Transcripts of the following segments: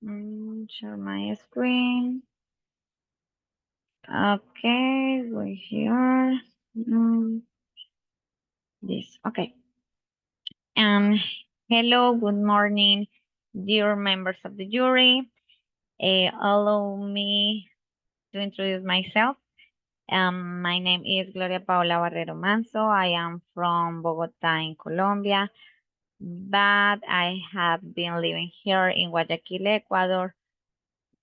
Share my screen. Okay, we're here. This, okay. Hello, good morning, dear members of the jury. Allow me to introduce myself. My name is Gloria Paula Barrero Manso. I am from Bogota in Colombia, but I have been living here in Guayaquil, Ecuador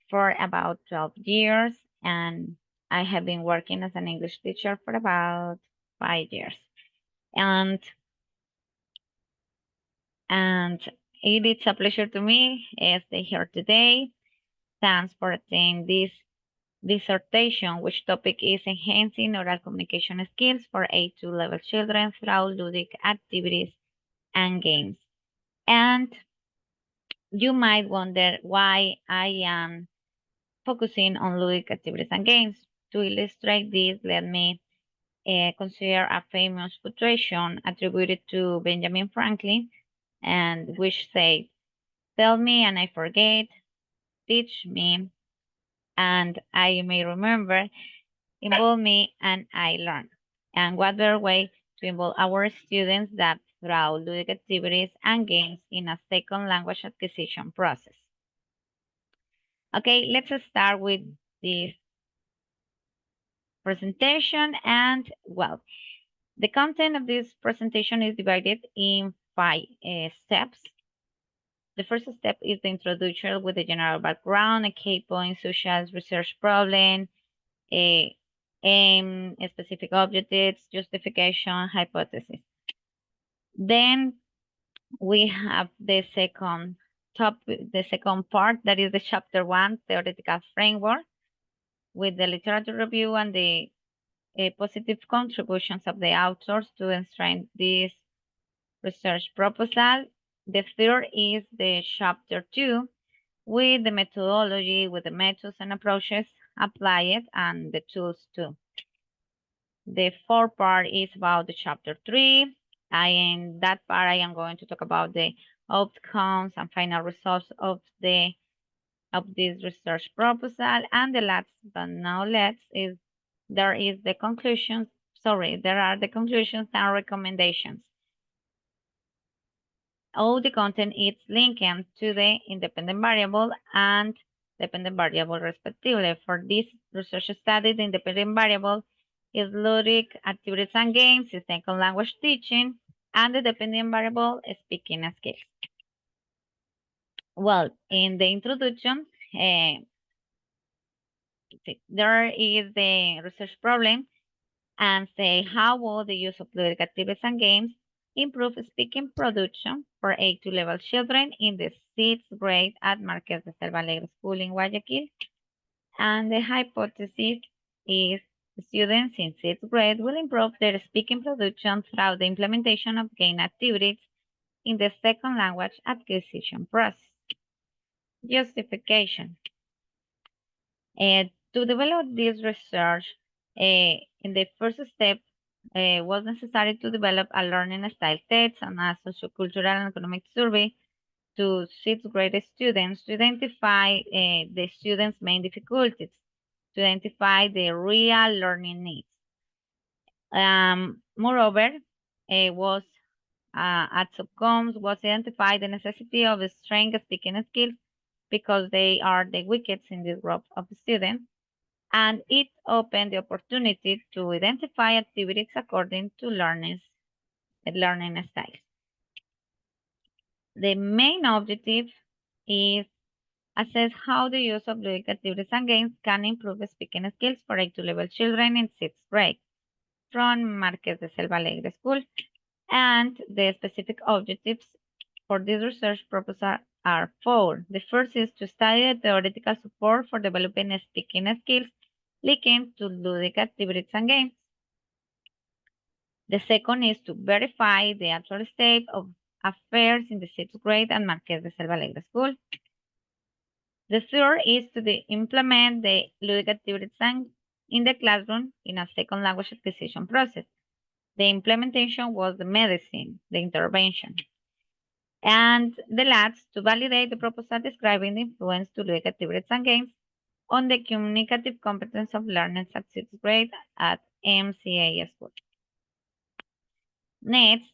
for about 12 years, and I have been working as an English teacher for about 5 years. And it is a pleasure to me to stay here today. Thanks for attending this dissertation, which topic is enhancing oral communication skills for A2 level children through ludic activities and games. And you might wonder why I am focusing on ludic activities and games. To illustrate this, let me consider a famous quotation attributed to Benjamin Franklin, and which said, "Tell me and I forget, teach me and I may remember, involve me and I learn." And what better way to involve our students than through ludic activities and games in a second language acquisition process. Okay, let's start with this presentation. And well, the content of this presentation is divided in 5 steps. The first step is the introduction with the general background, a key point such as research problem, aim, specific objectives, justification, hypothesis. Then we have the second part, that is the chapter 1, theoretical framework, with the literature review and the positive contributions of the authors to strengthen this research proposal. The third is the chapter 2, with the methodology, with the methods and approaches applied and the tools too. The fourth part is about the chapter 3. In that part, I am going to talk about the outcomes and final results of this research proposal. And the last but not least is there are the conclusions and recommendations. All the content is linked to the independent variable and dependent variable respectively. For this research study, the independent variable is ludic activities and games, is second language teaching, and the dependent variable is speaking skills. Well, in the introduction, there is the research problem and say how will the use of ludic activities and games improve speaking production for A2 level children in the 6th grade at Marqués de Selva Alegre School in Guayaquil. And the hypothesis is students in 6th grade will improve their speaking production through the implementation of game activities in the second language acquisition process. Justification. To develop this research, in the first step, was necessary to develop a learning style test and a sociocultural and economic survey to 6th grade students to identify the students' main difficulties, to identify the real learning needs. Moreover, was at subcoms was identified the necessity of strength speaking skills because they are the weakest in this group of students, and it opened the opportunity to identify activities according to learning styles. The main objective is assess how the use of ludic activities and games can improve speaking skills for A2 level children in 6th grade from Marqués de Selva Alegre School. And the specific objectives for this research proposal are 4. The first is to study the theoretical support for developing speaking skills linked to ludic activities and games. The second is to verify the actual state of affairs in the 6th grade at Marqués de Selva Alegre School. The third is to implement the ludic activities in the classroom in a second language acquisition process. The implementation was the medicine, the intervention. And the last, to validate the proposal describing the influence to ludic activities and games on the communicative competence of learners at 6th grade at MCA school. Next,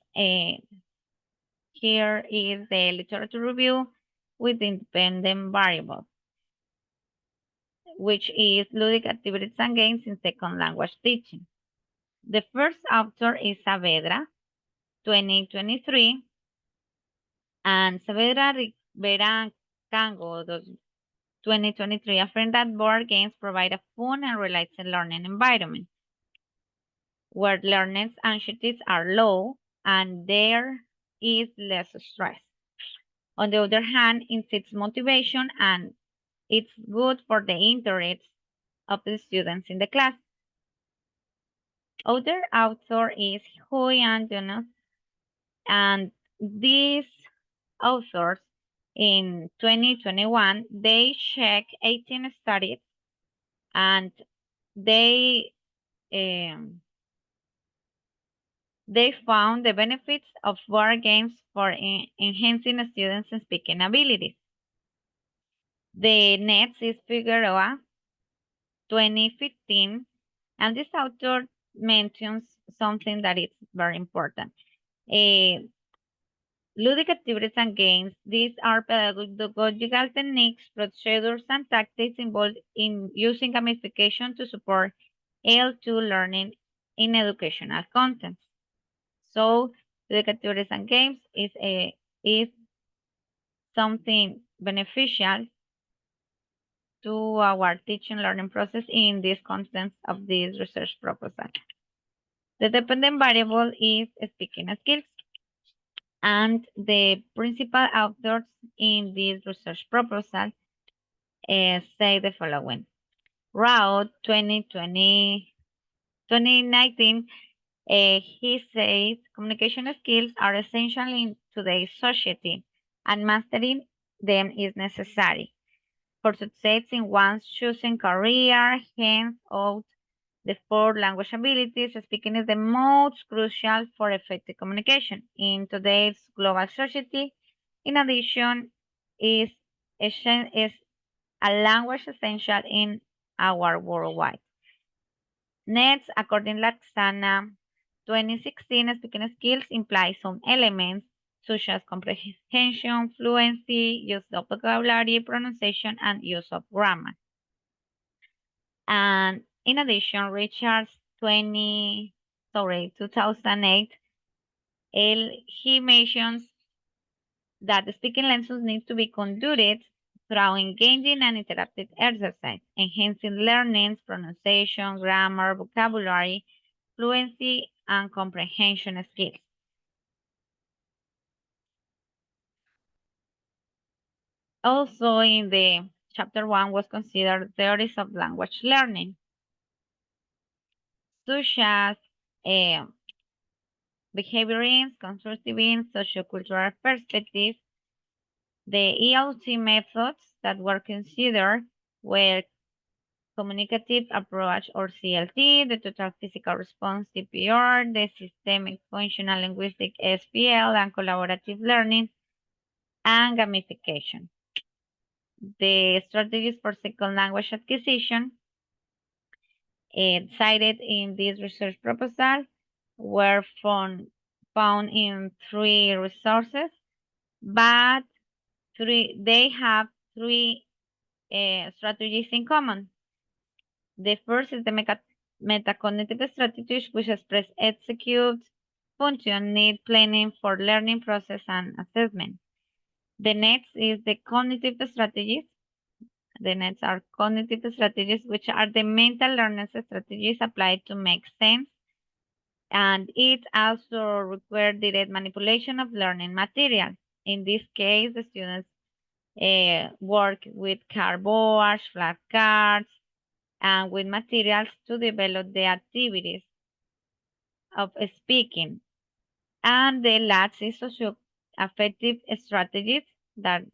here is the literature review with independent variable, which is ludic activities and games in second language teaching. The first author is Saavedra, 2023, and Saavedra Rivera Cango, 2023, affirmed that board games provide a fun and relaxing learning environment where learners' anxieties are low and there is less stress. On the other hand, it increases motivation and it's good for the interests of the students in the class. Other author is Hui and Jonas, and these authors in 2021 they checked 18 studies and they found the benefits of board games for enhancing students' speaking abilities. The next is Figueroa, 2015, and this author mentions something that is very important. Ludic activities and games, these are pedagogical techniques, procedures, and tactics involved in using gamification to support L2 learning in educational contents. So, ludic activities and games is something beneficial to our teaching learning process in this context of this research proposal. The dependent variable is speaking skills, and the principal authors in this research proposal say the following. Route 2019, he says communication skills are essential in today's society and mastering them is necessary for success in one's chosen career. Hence, out the 4 language abilities, speaking is the most crucial for effective communication in today's global society. In addition, is a language essential in our worldwide. Next, according to Laxana, 2016, speaking skills imply some elements such as comprehension, fluency, use of vocabulary, pronunciation, and use of grammar. And in addition, Richard's 2008, he mentions that the speaking lessons need to be conducted through engaging and interactive exercise, enhancing learning, pronunciation, grammar, vocabulary, fluency, and comprehension skills. Also, in the chapter 1 was considered theories of language learning, such as behaviorism, constructivism, sociocultural perspective. The ELT methods that were considered were communicative approach or CLT, the total physical response TPR, the systemic functional linguistic SPL, and collaborative learning and gamification. The strategies for second language acquisition cited in this research proposal were found in 3 resources, but they have 3 strategies in common. The first is the metacognitive strategies, which express execute, function, need, planning for learning process and assessment. The next is the cognitive strategies. The next are cognitive strategies, which are the mental learning strategies applied to make sense. And it also requires direct manipulation of learning material. In this case, the students work with cardboards, flashcards, and with materials to develop the activities of speaking. And the last is socio-affective strategies that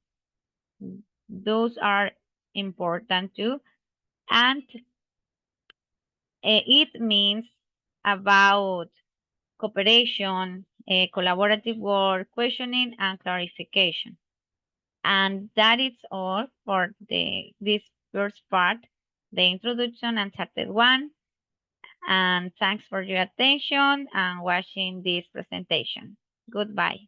those are important too. And it means about cooperation, collaborative work, questioning, and clarification. And that is all for this first part, the introduction and chapter 1. And thanks for your attention and watching this presentation. Goodbye.